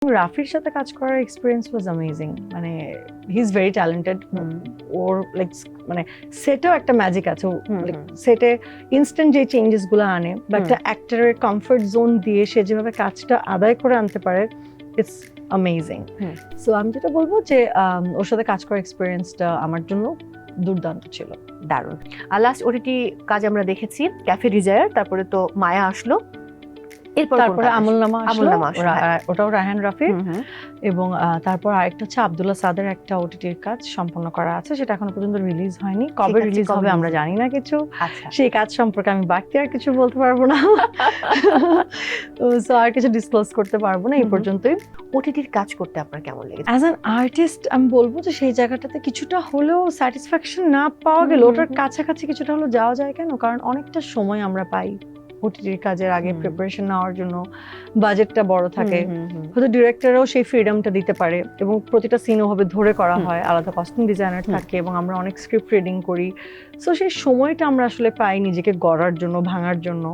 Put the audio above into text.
রাফির সাথে কাজ করার এক্সপিরিয়েন্স ওয়াজ অ্যামেজিং। মানে হি ইজ ভেরি ট্যালেন্টেড। ওর লাইক মানে সেটেও একটা ম্যাজিক আছে। সেটে ইনস্ট্যান্ট যে চেঞ্জেস গুলো আনে বা একটা অ্যাক্টরের কমফর্ট জোন দিয়ে সে যেভাবে কাজটা আদায় করে আনতে পারে, ইটস অ্যামেজিং। সো আমি যেটা বলবো যে ওর সাথে কাজ করার এক্সপিরিয়েন্সটা আমার জন্য দুর্দান্ত ছিল। দারুণ। আর লাস্ট ওটিটি কাজ আমরা দেখেছি ক্যাফে ডিজায়ার, তারপরে তো মায়া আসলো, তারপরে আমলনামা আসলো, হ্যাঁ। ওটাও রায়হান রাফির। এবং তারপর আরেকটা হচ্ছে আব্দুল্লাহ সাদের একটা ওটিটির কাজ সম্পন্ন করা আছে, সেটা এখনো পর্যন্ত রিলিজ হয়নি। কবে রিলিজ হবে আমরা জানি না কিছু। সেই কাজ সম্পর্কে আমি বাড়তি আর কিছু বলতে পারবো না, সো আর কিছু ডিসক্লোজ করতে পারবো না এই পর্যন্তই। ওটিটির কাজ করতে আপনার কেমন লেগেছে? অ্যাজ অ্যান আর্টিস্ট আমি বলবো যে সেই জায়গাটাতে কিছুটা হলেও স্যাটিসফ্যাকশন না পাওয়া গেল, ওটার কাছাকাছি কিছুটা হলেও যাওয়া যায় কেন, কারণ অনেকটা সময় আমরা পাই ওটিটির কাজের আগে প্রিপারেশন নেওয়ার জন্য, বাজেটটা বড় থাকে, হয়তো ডিরেক্টরও সেই ফ্রিডমটা দিতে পারে এবং প্রতিটা সিন ওভাবে ধরে করা হয়, আলাদা কস্টিউম ডিজাইনার থাকে এবং আমরা অনেক স্ক্রিপ্ট রিডিং করি। সো সেই সময়টা আমরা আসলে পাই নিজেকে গড়ার জন্য, ভাঙার জন্য।